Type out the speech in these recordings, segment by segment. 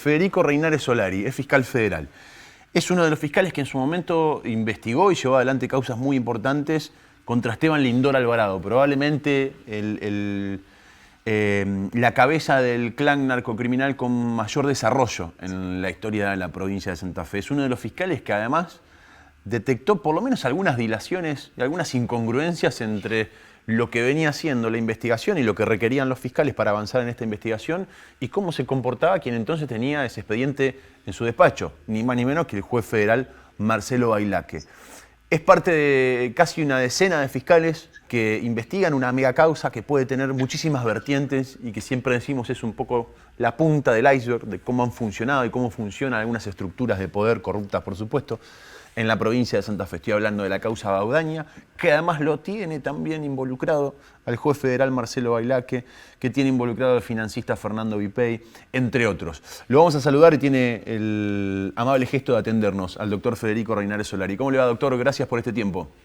Federico Reinares Solari, es fiscal federal. Es uno de los fiscales que en su momento investigó y llevó adelante causas muy importantes contra Esteban Lindor Alvarado, probablemente la cabeza del clan narcocriminal con mayor desarrollo en la historia de la provincia de Santa Fe. Es uno de los fiscales que además detectó por lo menos algunas dilaciones y algunas incongruencias entre lo que venía haciendo la investigación y lo que requerían los fiscales para avanzar en esta investigación y cómo se comportaba quien entonces tenía ese expediente en su despacho, ni más ni menos que el juez federal Marcelo Bailaque. Es parte de casi una decena de fiscales que investigan una megacausa que puede tener muchísimas vertientes y que siempre decimos es un poco la punta del iceberg de cómo han funcionado y cómo funcionan algunas estructuras de poder corruptas, por supuesto, en la provincia de Santa Fe. Estoy hablando de la causa Baudaña, que además lo tiene también involucrado al juez federal Marcelo Bailaque, que tiene involucrado al financista Fernando Vipey, entre otros. Lo vamos a saludar y tiene el amable gesto de atendernos al doctor Federico Reinares Solari. ¿Cómo le va, doctor? Gracias por este tiempo.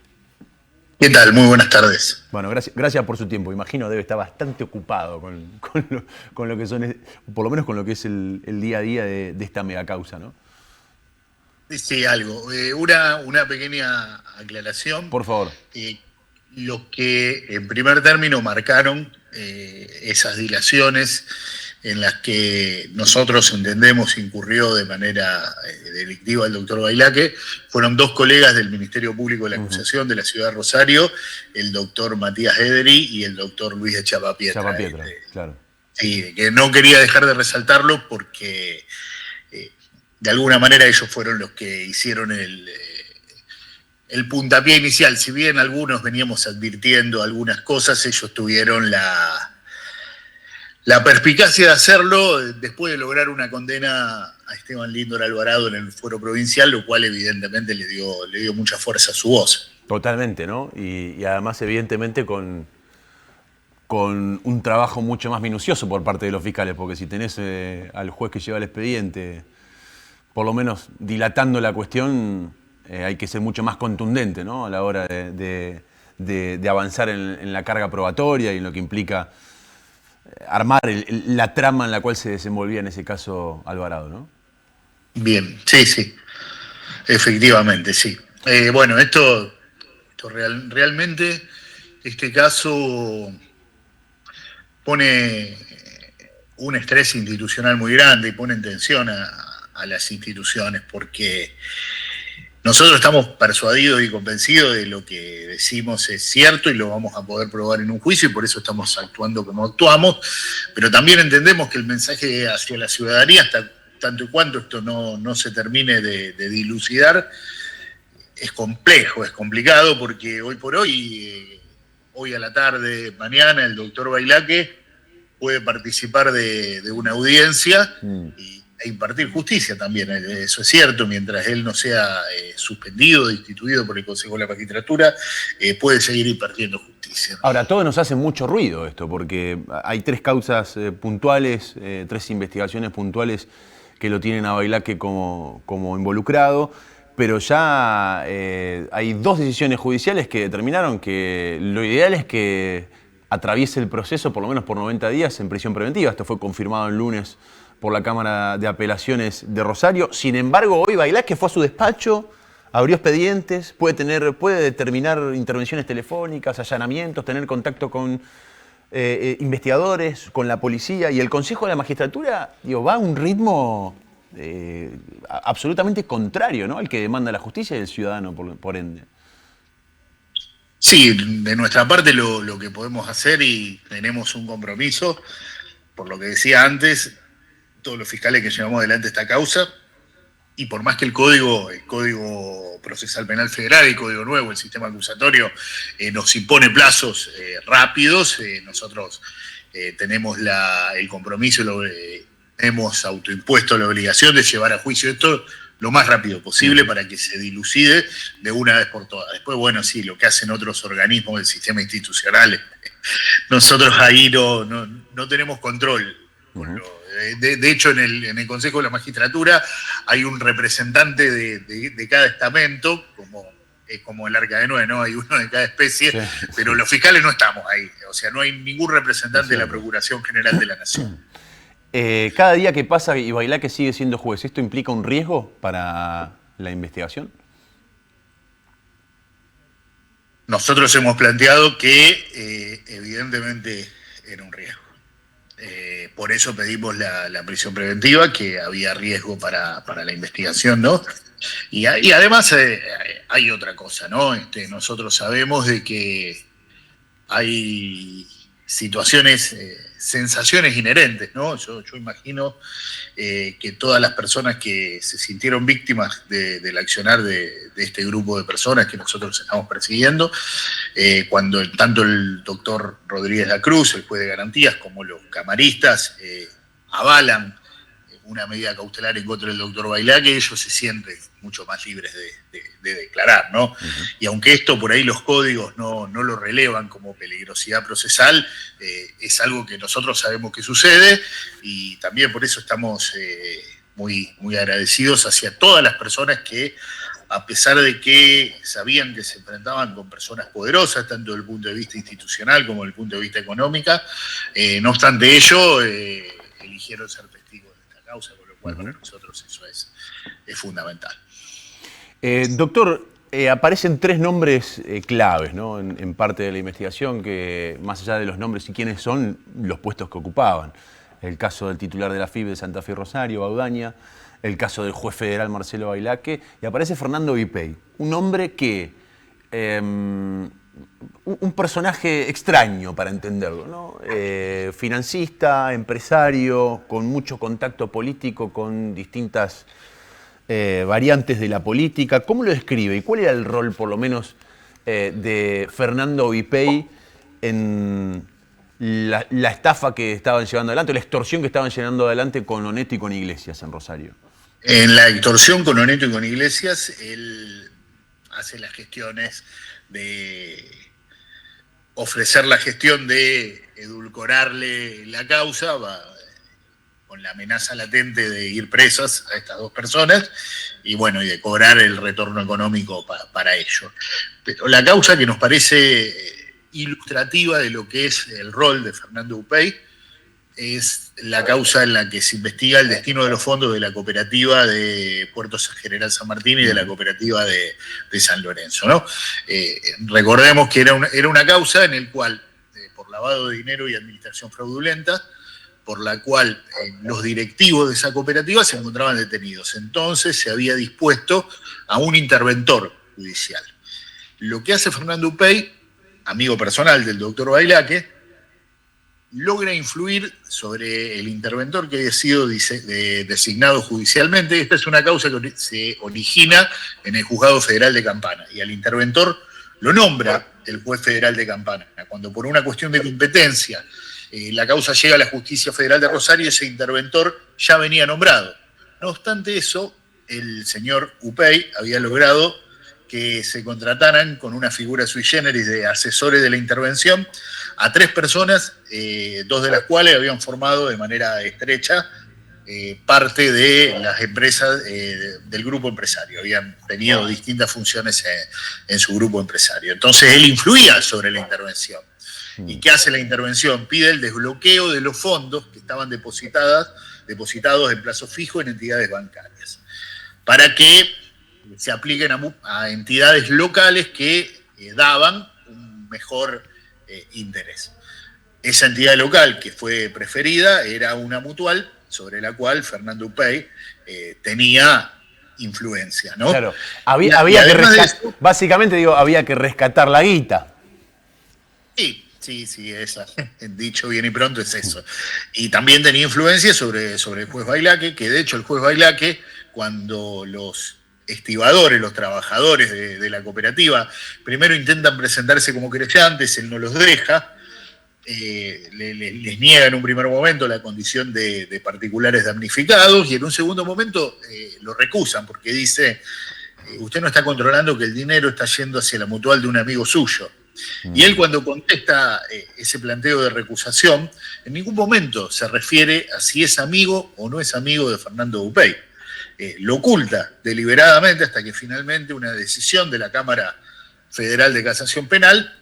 ¿Qué tal? Muy buenas tardes. Bueno, gracias por su tiempo. Imagino debe estar bastante ocupado con lo que son, por lo menos con lo que es el día a día de esta megacausa, ¿no? Sí, algo. Una pequeña aclaración. Por favor. Lo que en primer término marcaron esas dilaciones en las que nosotros entendemos incurrió de manera delictiva el doctor Bailaque, fueron dos colegas del Ministerio Público de la Acusación de la Ciudad de Rosario, el doctor Matías Ederi y el doctor Luis de Chapapietra. Chapapietra, claro. Sí, que no quería dejar de resaltarlo porque de alguna manera ellos fueron los que hicieron el puntapié inicial. Si bien algunos veníamos advirtiendo algunas cosas, ellos tuvieron la perspicacia de hacerlo después de lograr una condena a Esteban Lindor Alvarado en el fuero provincial, lo cual evidentemente le dio mucha fuerza a su voz. Totalmente, ¿no? Y además evidentemente con un trabajo mucho más minucioso por parte de los fiscales, porque si tenés al juez que lleva el expediente por lo menos dilatando la cuestión, hay que ser mucho más contundente, ¿no? A la hora de avanzar en la carga probatoria y en lo que implica armar la trama en la cual se desenvolvía en ese caso Alvarado, ¿no? Bien, sí, efectivamente, sí. Bueno, esto realmente, este caso pone un estrés institucional muy grande y pone en tensión a las instituciones, porque nosotros estamos persuadidos y convencidos de lo que decimos es cierto y lo vamos a poder probar en un juicio y por eso estamos actuando como actuamos, pero también entendemos que el mensaje hacia la ciudadanía, hasta tanto y cuanto esto no se termine de dilucidar, es complejo, es complicado, porque hoy por hoy, hoy a la tarde, mañana, el doctor Bailaque puede participar de una audiencia e impartir justicia también, eso es cierto, mientras él no sea suspendido, destituido por el Consejo de la Magistratura, puede seguir impartiendo justicia. Ahora, todo nos hace mucho ruido esto, porque hay tres causas puntuales, tres investigaciones puntuales que lo tienen a Bailaque como involucrado, pero ya hay dos decisiones judiciales que determinaron que lo ideal es que atraviese el proceso por lo menos por 90 días en prisión preventiva. Esto fue confirmado el lunes por la Cámara de Apelaciones de Rosario. Sin embargo, hoy Bailaque fue a su despacho, abrió expedientes, puede determinar intervenciones telefónicas, allanamientos, tener contacto con investigadores, con la policía, y el Consejo de la Magistratura va a un ritmo absolutamente contrario, ¿no?, al que demanda la justicia y el ciudadano, por ende. Sí, de nuestra parte lo que podemos hacer, y tenemos un compromiso, por lo que decía antes, todos los fiscales que llevamos adelante esta causa, y por más que el Código Procesal Penal Federal, el Código Nuevo, el sistema acusatorio, nos impone plazos rápidos, nosotros tenemos el compromiso, hemos autoimpuesto la obligación de llevar a juicio esto lo más rápido posible para que se dilucide de una vez por todas. Después, bueno, sí, lo que hacen otros organismos del sistema institucional, nosotros ahí no tenemos control. De hecho, en el Consejo de la Magistratura hay un representante de cada estamento, como el Arca de Noé, ¿no? Hay uno de cada especie, sí. Pero los fiscales no estamos ahí. O sea, no hay ningún representante de la Procuración General de la Nación. Cada día que pasa y Bailaque sigue siendo juez, ¿esto implica un riesgo para la investigación? Nosotros hemos planteado que evidentemente era un riesgo. Por eso pedimos la prisión preventiva, que había riesgo para la investigación, ¿no? Y además hay otra cosa, ¿no? Nosotros sabemos de que hay situaciones, sensaciones inherentes, ¿no? Yo imagino que todas las personas que se sintieron víctimas del accionar de este grupo de personas que nosotros estamos persiguiendo, cuando tanto el doctor Rodríguez da Cruz, el juez de garantías, como los camaristas avalan una medida cautelar en contra del doctor Bailaque, ellos se sienten mucho más libres de declarar, ¿no? Uh-huh. Y aunque esto por ahí los códigos no lo relevan como peligrosidad procesal, es algo que nosotros sabemos que sucede, y también por eso estamos muy, muy agradecidos hacia todas las personas que, a pesar de que sabían que se enfrentaban con personas poderosas, tanto desde el punto de vista institucional como desde el punto de vista económico, no obstante ello, eligieron ser testigos de esta causa, con lo cual para nosotros eso es fundamental. Doctor, aparecen tres nombres claves, ¿no? en parte de la investigación, que más allá de los nombres y quiénes son, los puestos que ocupaban. El caso del titular de la FIB de Santa Fe y Rosario, Baudaña, el caso del juez federal Marcelo Bailaque, y aparece Fernando Vipey, un hombre que... un personaje extraño para entenderlo, ¿no? Financista, empresario, con mucho contacto político, con distintas variantes de la política. ¿Cómo lo describe? ¿Y cuál era el rol, por lo menos, de Fernando Vipey en la estafa que estaban llevando adelante, la extorsión que estaban llevando adelante con Oneto y con Iglesias en Rosario? En la extorsión con Oneto y con Iglesias, él hace las gestiones de ofrecer la gestión de edulcorarle la causa, con la amenaza latente de ir presas a estas dos personas, y bueno, y de cobrar el retorno económico para ello. Pero la causa que nos parece ilustrativa de lo que es el rol de Fernando Vipey es la causa en la que se investiga el destino de los fondos de la cooperativa de Puerto General San Martín y de la cooperativa de San Lorenzo, ¿no? Recordemos que era una causa en la cual, por lavado de dinero y administración fraudulenta, por la cual los directivos de esa cooperativa se encontraban detenidos. Entonces se había dispuesto a un interventor judicial. Lo que hace Fernando Vipey, amigo personal del doctor Bailaque, logra influir sobre el interventor que había sido designado judicialmente. Esta es una causa que se origina en el Juzgado Federal de Campana, y al interventor lo nombra el juez federal de Campana. Cuando por una cuestión de competencia la causa llega a la Justicia Federal de Rosario, ese interventor ya venía nombrado. No obstante eso, el señor Vipey había logrado que se contrataran con una figura sui generis de asesores de la intervención a tres personas, dos de las cuales habían formado de manera estrecha parte de las empresas del grupo empresario. Habían tenido distintas funciones en su grupo empresario. Entonces él influía sobre la intervención. ¿Y qué hace la intervención? Pide el desbloqueo de los fondos que estaban depositados en plazo fijo en entidades bancarias, para que se apliquen a entidades locales que daban un mejor interés. Esa entidad local que fue preferida era una mutual sobre la cual Fernando Vipey tenía influencia, ¿no? Claro, había que rescatar, básicamente digo, había que rescatar la guita. Sí, esa, dicho bien y pronto es eso. Y también tenía influencia sobre el juez Bailaque, que de hecho el juez Bailaque, cuando los estibadores, los trabajadores de la cooperativa, primero intentan presentarse como querellantes, él no los deja, les niega en un primer momento la condición de particulares damnificados, y en un segundo momento lo recusan porque dice, usted no está controlando que el dinero está yendo hacia la mutual de un amigo suyo. Y él, cuando contesta ese planteo de recusación, en ningún momento se refiere a si es amigo o no es amigo de Fernando Vipey. Lo oculta deliberadamente hasta que finalmente una decisión de la Cámara Federal de Casación Penal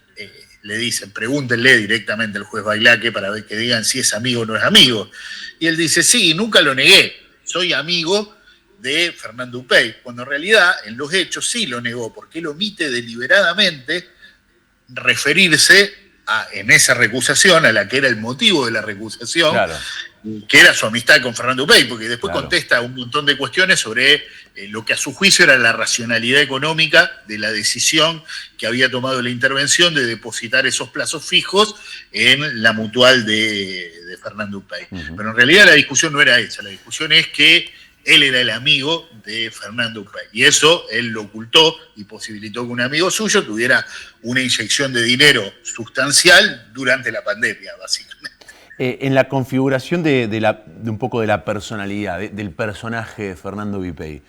le dicen, pregúntenle directamente al juez Bailaque para ver que digan si es amigo o no es amigo. Y él dice, sí, nunca lo negué, soy amigo de Fernando Upey, cuando en realidad en los hechos sí lo negó, porque él omite deliberadamente referirse en esa recusación, a la que era el motivo de la recusación, claro, que era su amistad con Fernando Upey, porque después claro, contesta un montón de cuestiones sobre lo que a su juicio era la racionalidad económica de la decisión que había tomado la intervención de depositar esos plazos fijos en la mutual de Fernando Upey. Pero en realidad la discusión no era esa, la discusión es que él era el amigo de Fernando Upey. Y eso él lo ocultó y posibilitó que un amigo suyo tuviera una inyección de dinero sustancial durante la pandemia, básicamente. En la configuración de un poco de la personalidad, del personaje de Fernando Upey,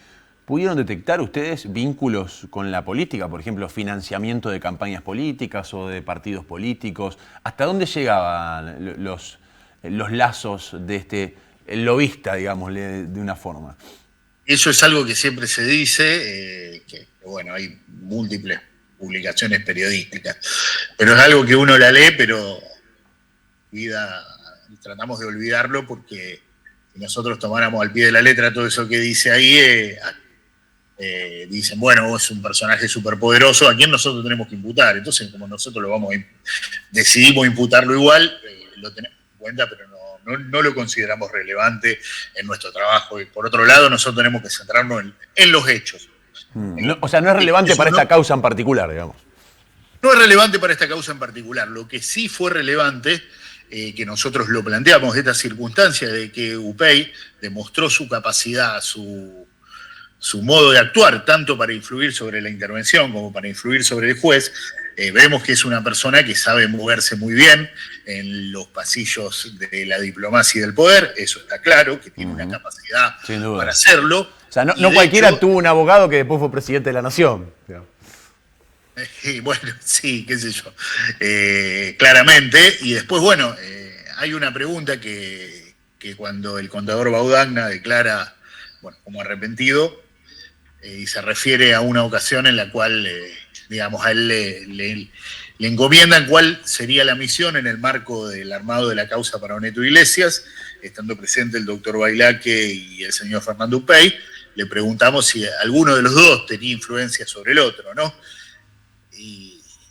¿pudieron detectar ustedes vínculos con la política? Por ejemplo, financiamiento de campañas políticas o de partidos políticos. ¿Hasta dónde llegaban los lazos de este lobista, digámosle, de una forma? Eso es algo que siempre se dice, que bueno, hay múltiples publicaciones periodísticas, pero es algo que uno la lee, pero tratamos de olvidarlo, porque si nosotros tomáramos al pie de la letra todo eso que dice ahí, dicen, bueno, es un personaje superpoderoso, ¿a quién nosotros tenemos que imputar? Entonces, como nosotros decidimos imputarlo igual, lo tenemos en cuenta, pero no lo consideramos relevante en nuestro trabajo. Y por otro lado, nosotros tenemos que centrarnos en los hechos. O sea, no es relevante para esta causa en particular, digamos. No es relevante para esta causa en particular. Lo que sí fue relevante, que nosotros lo planteamos de esta circunstancia, de que Upey demostró su capacidad, su modo de actuar, tanto para influir sobre la intervención como para influir sobre el juez. Vemos que es una persona que sabe moverse muy bien en los pasillos de la diplomacia y del poder, eso está claro, que tiene una capacidad para hacerlo. O sea, no cualquiera hecho, tuvo un abogado que después fue presidente de la nación. Bueno, sí, qué sé yo, claramente. Y después, bueno, hay una pregunta que cuando el contador Baudagna declara, bueno, como arrepentido, y se refiere a una ocasión en la cual, digamos, a él le encomiendan cuál sería la misión en el marco del armado de la causa para Oneto Iglesias, estando presente el doctor Bailaque y el señor Fernando Upey. Le preguntamos si alguno de los dos tenía influencia sobre el otro, ¿no?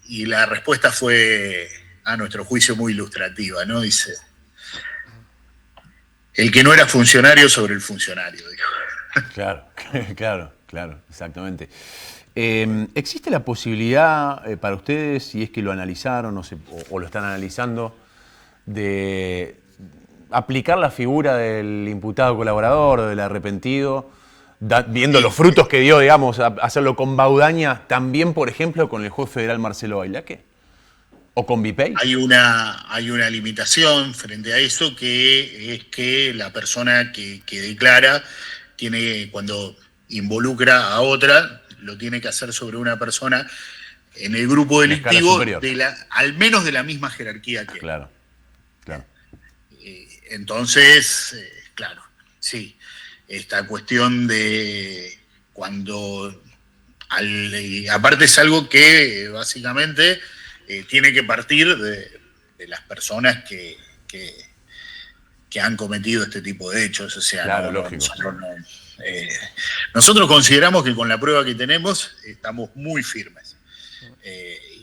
Y la respuesta fue, a nuestro juicio, muy ilustrativa, ¿no? Dice, el que no era funcionario sobre el funcionario, dijo. Claro, exactamente. ¿Existe la posibilidad para ustedes, si es que lo analizaron o lo están analizando, de aplicar la figura del imputado colaborador o del arrepentido, viendo los frutos que dio, digamos, hacerlo con Baudaña, también, por ejemplo, con el juez federal Marcelo Bailaque? ¿O con Upey? Hay una limitación frente a eso, que es que la persona que declara tiene, cuando involucra a otra, lo tiene que hacer sobre una persona en el grupo delictivo al menos de la misma jerarquía que él. Claro. Entonces, claro, sí, esta cuestión de cuando, aparte es algo que básicamente tiene que partir de las personas que han cometido este tipo de hechos. O sea, claro, lógico. Nosotros consideramos que con la prueba que tenemos estamos muy firmes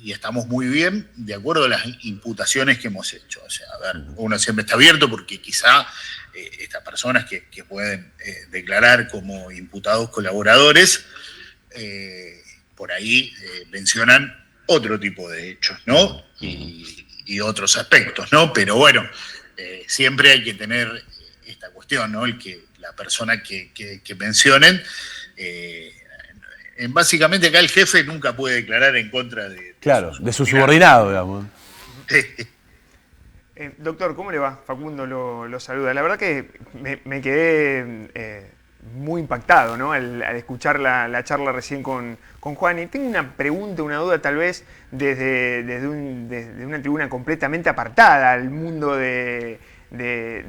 y estamos muy bien de acuerdo a las imputaciones que hemos hecho. O sea, a ver, uno siempre está abierto, porque quizá estas personas que pueden declarar como imputados colaboradores por ahí mencionan otro tipo de hechos, ¿no? Y otros aspectos, ¿no? Pero bueno, siempre hay que tener esta cuestión, ¿no? La persona que mencionen, básicamente acá el jefe nunca puede declarar en contra de su subordinado, digamos. Doctor, ¿cómo le va? Facundo lo saluda. La verdad que me quedé muy impactado, ¿no? al escuchar la charla recién con Juan. Y tengo una pregunta, una duda, tal vez desde una tribuna completamente apartada al mundo de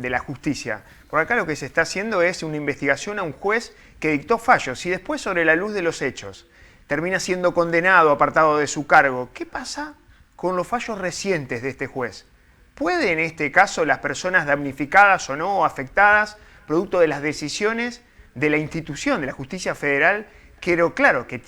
la justicia. Por acá lo que se está haciendo es una investigación a un juez que dictó fallos y después, sobre la luz de los hechos, termina siendo condenado, apartado de su cargo. ¿Qué pasa con los fallos recientes de este juez. ¿Puede en este caso las personas damnificadas o no, o afectadas, producto de las decisiones de la institución, de la justicia federal, que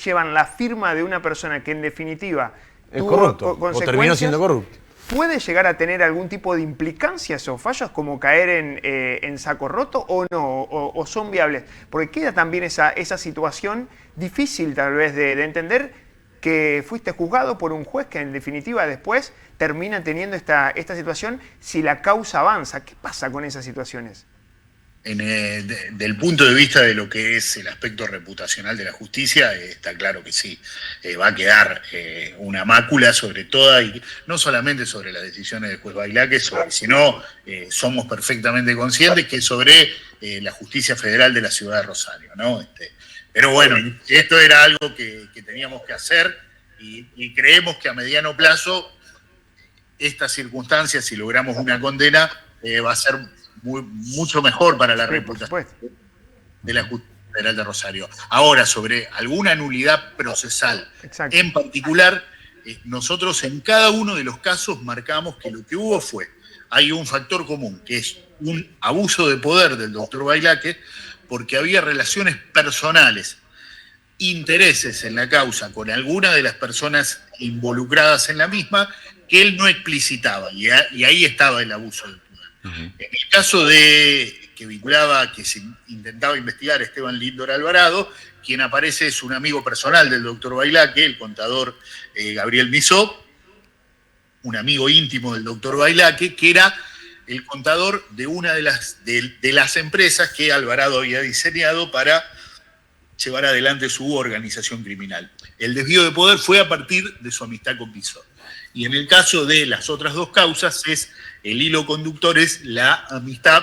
llevan la firma de una persona que en definitiva es corrupto o terminó siendo corrupto? ¿Puede llegar a tener algún tipo de implicancias o fallos como caer en saco roto o no? ¿O son viables? Porque queda también esa situación difícil tal vez de entender, que fuiste juzgado por un juez que en definitiva después termina teniendo esta situación si la causa avanza. ¿Qué pasa con esas situaciones? Del punto de vista de lo que es el aspecto reputacional de la justicia, está claro que sí, va a quedar una mácula sobre toda, y no solamente sobre las decisiones del juez Bailaque, sino somos perfectamente conscientes que sobre la justicia federal de la ciudad de Rosario, ¿no? Pero bueno, esto era algo que teníamos que hacer, y creemos que a mediano plazo estas circunstancias, si logramos una condena, va a ser mucho mejor para la reputación de la Justicia Federal de Rosario. Ahora, sobre alguna nulidad procesal en particular, nosotros en cada uno de los casos marcamos que lo que hubo hay un factor común, que es un abuso de poder del doctor Bailaque, porque había relaciones personales, intereses en la causa con alguna de las personas involucradas en la misma, que él no explicitaba, y ahí estaba el abuso del poder. En el caso que se intentaba investigar, Esteban Lindor Alvarado, quien aparece es un amigo personal del doctor Bailaque, el contador Gabriel Misó, un amigo íntimo del doctor Bailaque, que era el contador de una de las empresas que Alvarado había diseñado para llevar adelante su organización criminal. El desvío de poder fue a partir de su amistad con Misó. Y en el caso de las otras dos causas, el hilo conductor es la amistad,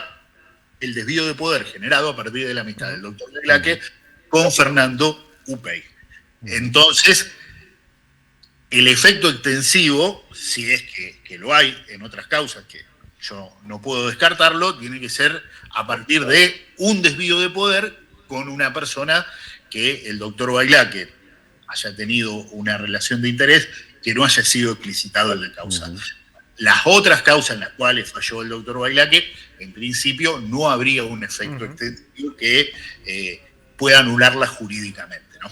el desvío de poder generado a partir de la amistad del doctor Bailaque con Fernando Upey. Entonces, el efecto extensivo, si es que lo hay en otras causas, que yo no puedo descartarlo, tiene que ser a partir de un desvío de poder con una persona que el doctor Bailaque haya tenido una relación de interés que no haya sido explicitado en la causa. Las otras causas en las cuales falló el doctor Bailaque, en principio no habría un efecto extensivo que pueda anularla jurídicamente, ¿no?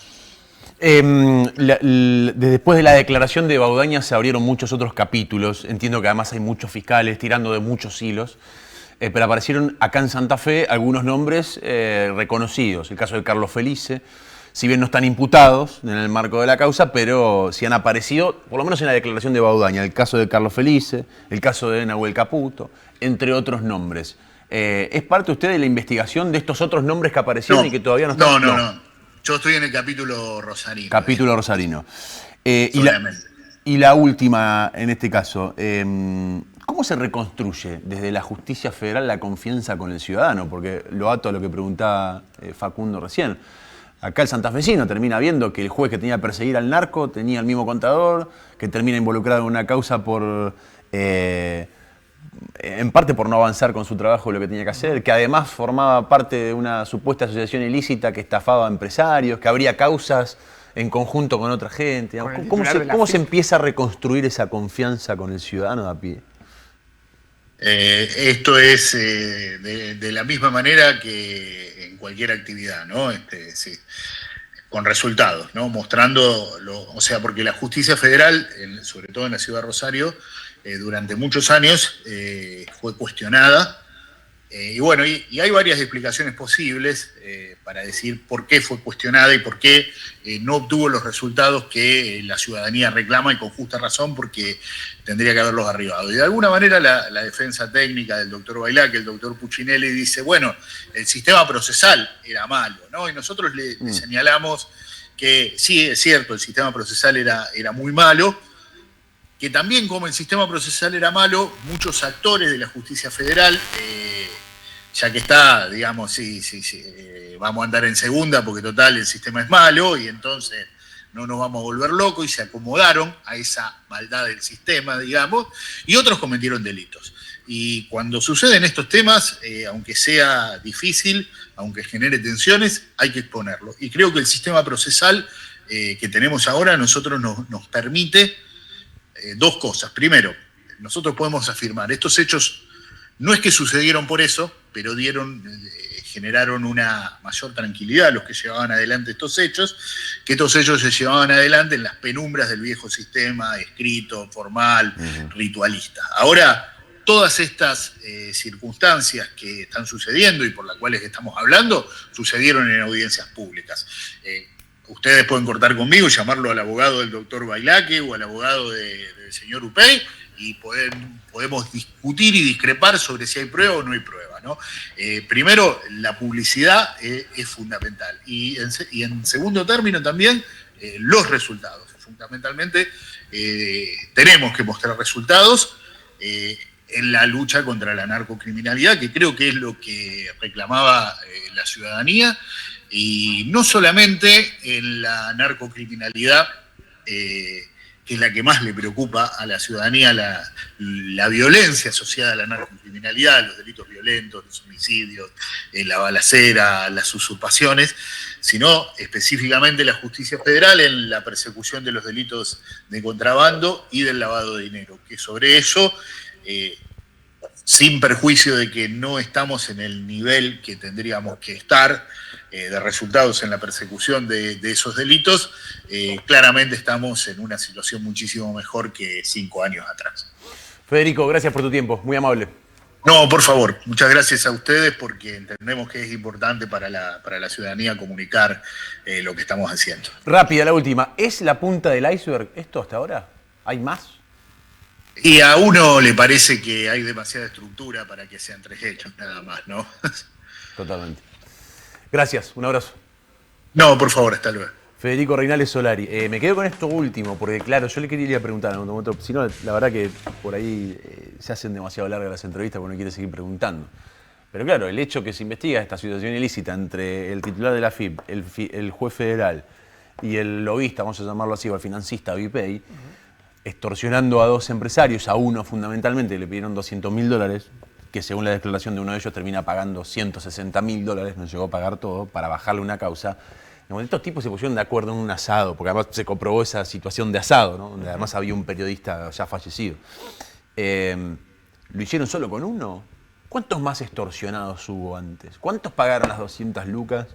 Después de la declaración de Baudaña se abrieron muchos otros capítulos. Entiendo que además hay muchos fiscales tirando de muchos hilos. Pero aparecieron acá en Santa Fe algunos nombres reconocidos. El caso de Carlos Felice, si bien no están imputados en el marco de la causa, pero sí han aparecido, por lo menos en la declaración de Baudaña, el caso de Carlos Felice, el caso de Nahuel Caputo, entre otros nombres. ¿Es parte usted de la investigación de estos otros nombres que aparecieron y que todavía no están? No. Yo estoy en el capítulo rosarino. Capítulo rosarino. Y la última, en este caso, ¿cómo se reconstruye desde la justicia federal la confianza con el ciudadano? Porque lo ato a lo que preguntaba Facundo recién. Acá el santafesino termina viendo que el juez que tenía que perseguir al narco tenía el mismo contador, que termina involucrado en una causa en parte por no avanzar con su trabajo lo que tenía que hacer, que además formaba parte de una supuesta asociación ilícita que estafaba a empresarios, que habría causas en conjunto con otra gente. ¿Cómo se empieza a reconstruir esa confianza con el ciudadano de a pie? Esto es de la misma manera que en cualquier actividad, ¿no? Sí, con resultados, ¿no? O sea, porque la justicia federal, sobre todo en la ciudad de Rosario, durante muchos años fue cuestionada. Y bueno, y hay varias explicaciones posibles para decir por qué fue cuestionada y por qué no obtuvo los resultados que la ciudadanía reclama, y con justa razón, porque tendría que haberlos arribado. Y de alguna manera la defensa técnica del doctor Bailaque, el doctor Puccinelli, dice, bueno, el sistema procesal era malo, ¿no? Y nosotros le señalamos que sí, es cierto, el sistema procesal era muy malo, que también como el sistema procesal era malo, muchos actores de la justicia federal, ya que está, digamos, vamos a andar en segunda porque total el sistema es malo y entonces no nos vamos a volver locos, y se acomodaron a esa maldad del sistema, digamos, y otros cometieron delitos. Y cuando suceden estos temas, aunque sea difícil, aunque genere tensiones, hay que exponerlo. Y creo que el sistema procesal que tenemos ahora a nosotros nos permite dos cosas. Primero, nosotros podemos afirmar, estos hechos no es que sucedieron por eso, pero generaron una mayor tranquilidad a los que llevaban adelante estos hechos, que estos hechos se llevaban adelante en las penumbras del viejo sistema escrito, formal, ritualista. Ahora, todas estas circunstancias que están sucediendo y por las cuales estamos hablando, sucedieron en audiencias públicas. Ustedes pueden cortar conmigo y llamarlo al abogado del doctor Bailaque o al abogado del señor Upey, y podemos discutir y discrepar sobre si hay prueba o no hay prueba, ¿no? Primero, la publicidad es fundamental. Y en segundo término también, los resultados. Fundamentalmente, tenemos que mostrar resultados en la lucha contra la narcocriminalidad, que creo que es lo que reclamaba la ciudadanía, y no solamente en la narcocriminalidad, que es la que más le preocupa a la ciudadanía, la violencia asociada a la narcocriminalidad, los delitos violentos, los homicidios, la balacera, las usurpaciones, sino específicamente la justicia federal en la persecución de los delitos de contrabando y del lavado de dinero, que sobre eso, sin perjuicio de que no estamos en el nivel que tendríamos que estar, de resultados en la persecución de esos delitos, claramente estamos en una situación muchísimo mejor que 5 años atrás. Federico, gracias por tu tiempo, muy amable. No, por favor, muchas gracias a ustedes porque entendemos que es importante para la ciudadanía comunicar lo que estamos haciendo. Rápida, la última. ¿Es la punta del iceberg esto hasta ahora? ¿Hay más? Y a uno le parece que hay demasiada estructura para que sean 3 hechos nada más, ¿no? Totalmente. Gracias, un abrazo. No, por favor, hasta luego. Federico Reinales Solari. Me quedo con esto último, porque claro, yo le quería preguntar en un momento, si no, la verdad que por ahí se hacen demasiado largas las entrevistas porque uno quiere seguir preguntando. Pero claro, el hecho que se investiga esta situación ilícita entre el titular de la FIP, el juez federal y el lobista, vamos a llamarlo así, o el financista Upey, extorsionando a 2 empresarios, a uno fundamentalmente le pidieron $200.000, que según la declaración de uno de ellos termina pagando $160.000, no llegó a pagar todo, para bajarle una causa. Estos tipos se pusieron de acuerdo en un asado, porque además se comprobó esa situación de asado, ¿no? Donde además había un periodista ya fallecido. ¿Lo hicieron solo con uno? ¿Cuántos más extorsionados hubo antes? ¿Cuántos pagaron las 200 lucas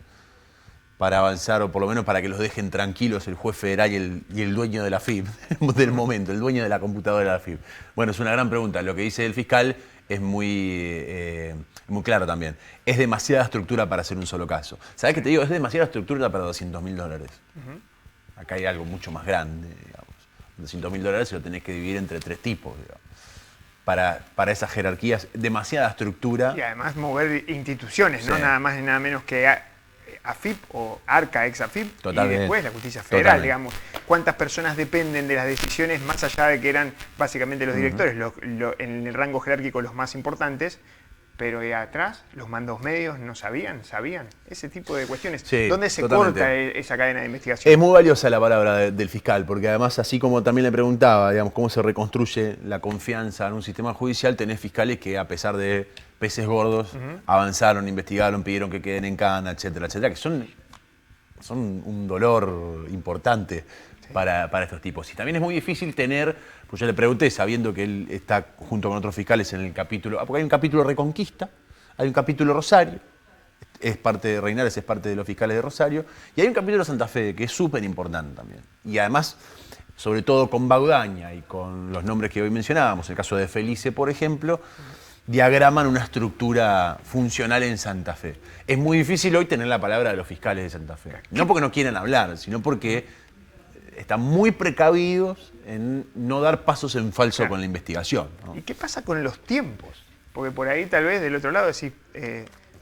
para avanzar, o por lo menos para que los dejen tranquilos el juez federal y el dueño de la FIP, del momento, el dueño de la computadora de la FIP? Bueno, es una gran pregunta. Lo que dice el fiscal es muy claro también. Es demasiada estructura para hacer un solo caso. ¿Sabés qué te digo? Es demasiada estructura para $200.000. Acá hay algo mucho más grande, digamos. $200.000 se lo tenés que dividir entre 3 tipos, digamos. Para esas jerarquías, demasiada estructura. Y además mover instituciones, sí, ¿no? Nada más y nada menos que AFIP o ARCA, ex AFIP, totalmente, y después la justicia federal, totalmente, digamos. ¿Cuántas personas dependen de las decisiones, más allá de que eran básicamente los directores, en el rango jerárquico los más importantes, pero ahí atrás los mandos medios no sabían? Ese tipo de cuestiones. Sí, ¿dónde se corta esa cadena de investigación? Es muy valiosa la palabra del fiscal, porque además, así como también le preguntaba, digamos, cómo se reconstruye la confianza en un sistema judicial, tenés fiscales que, a pesar de peces gordos, avanzaron, investigaron, pidieron que queden en cana, etcétera, etcétera, que son un dolor importante, sí, para estos tipos. Y también es muy difícil tener, pues yo le pregunté, sabiendo que él está junto con otros fiscales en el capítulo, porque hay un capítulo Reconquista, hay un capítulo Rosario, es parte de Reinales, es parte de los fiscales de Rosario, y hay un capítulo Santa Fe, que es súper importante también. Y además, sobre todo con Baudaña y con los nombres que hoy mencionábamos, el caso de Felice, por ejemplo, diagraman una estructura funcional en Santa Fe. Es muy difícil hoy tener la palabra de los fiscales de Santa Fe. No porque no quieran hablar, sino porque están muy precavidos en no dar pasos en falso, claro, con la investigación, ¿no? ¿Y qué pasa con los tiempos? Porque por ahí tal vez del otro lado decís,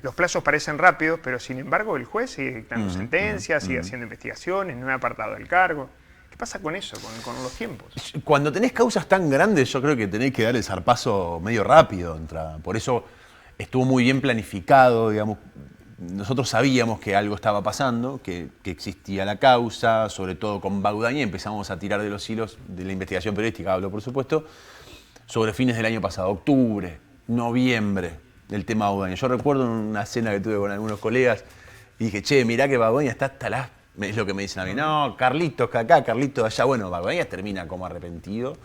los plazos parecen rápidos, pero sin embargo el juez sigue dictando sentencias, sigue haciendo investigaciones, no ha apartado del cargo. ¿Qué pasa con eso, con los tiempos? Cuando tenés causas tan grandes, yo creo que tenés que dar el zarpazo medio rápido. Por eso estuvo muy bien planificado, digamos. Nosotros sabíamos que algo estaba pasando, que existía la causa, sobre todo con Baudaña, y empezamos a tirar de los hilos de la investigación periodística, hablo por supuesto, sobre fines del año pasado, octubre, noviembre, del tema Baudaña. Yo recuerdo una cena que tuve con algunos colegas y dije, che, mirá que Baudaña está hasta las... Es lo que me dicen a mí, no, Carlitos acá, Carlitos allá. Bueno, Baudaña termina como arrepentido.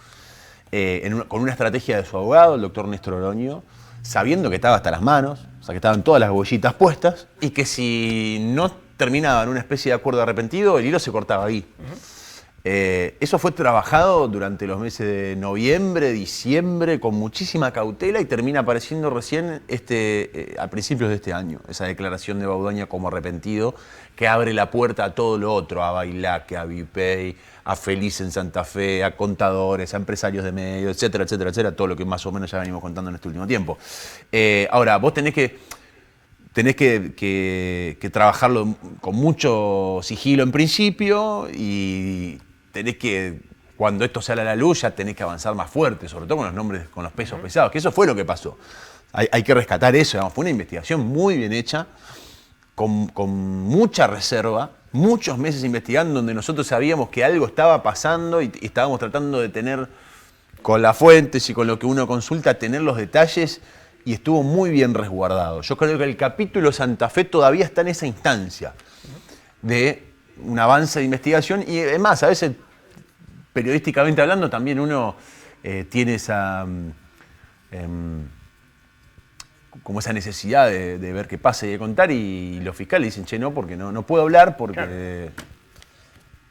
con una estrategia de su abogado, el doctor Néstor Oroño, sabiendo que estaba hasta las manos, o sea, que estaban todas las huellitas puestas, y que si no terminaba en una especie de acuerdo arrepentido, el hilo se cortaba ahí. Eso fue trabajado durante los meses de noviembre, diciembre, con muchísima cautela, y termina apareciendo recién a principios de este año, esa declaración de Baudoña como arrepentido, que abre la puerta a todo lo otro, a Bailaque, a Vipey, a Feliz en Santa Fe, a contadores, a empresarios de medios, etcétera, etcétera, etcétera, todo lo que más o menos ya venimos contando en este último tiempo. Ahora, vos tenés que trabajarlo con mucho sigilo en principio, y tenés que, cuando esto sale a la luz, ya tenés que avanzar más fuerte, sobre todo con los nombres, con los pesos pesados, que eso fue lo que pasó. Hay que rescatar eso, digamos. Fue una investigación muy bien hecha, con mucha reserva, muchos meses investigando, donde nosotros sabíamos que algo estaba pasando y estábamos tratando de tener, con las fuentes y con lo que uno consulta, tener los detalles, y estuvo muy bien resguardado. Yo creo que el capítulo Santa Fe todavía está en esa instancia de un avance de investigación, y además, a veces, periodísticamente hablando, también uno tiene esa... como esa necesidad de ver qué pasa y de contar, y los fiscales dicen, che, no, porque no puedo hablar, porque, claro,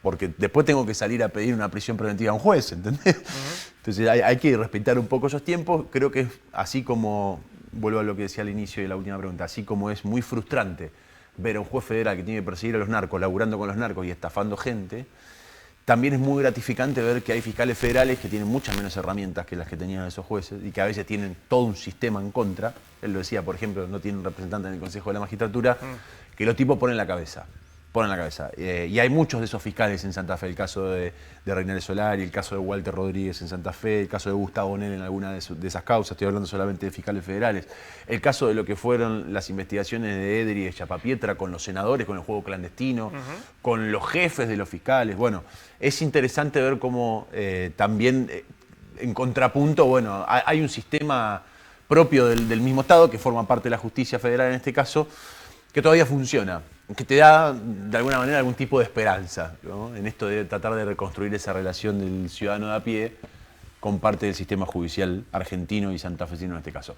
porque después tengo que salir a pedir una prisión preventiva a un juez, ¿entendés? Entonces hay que respetar un poco esos tiempos. Creo que es así como, vuelvo a lo que decía al inicio de la última pregunta, así como es muy frustrante ver a un juez federal que tiene que perseguir a los narcos, laburando con los narcos y estafando gente, también es muy gratificante ver que hay fiscales federales que tienen muchas menos herramientas que las que tenían esos jueces, y que a veces tienen todo un sistema en contra. Él lo decía, por ejemplo, no tienen representante en el Consejo de la Magistratura, que los tipos ponen la cabeza. Y hay muchos de esos fiscales en Santa Fe, el caso de Reinaldo Solari, el caso de Walter Rodríguez en Santa Fe, el caso de Gustavo Nel en alguna de esas causas, estoy hablando solamente de fiscales federales, el caso de lo que fueron las investigaciones de Edri y de Chapapietra con los senadores, con el juego clandestino, con los jefes de los fiscales. Bueno, es interesante ver cómo también, en contrapunto, bueno, hay un sistema propio del mismo Estado, que forma parte de la justicia federal en este caso, que todavía funciona, que te da de alguna manera algún tipo de esperanza, ¿no?, en esto de tratar de reconstruir esa relación del ciudadano de a pie con parte del sistema judicial argentino y santafesino en este caso.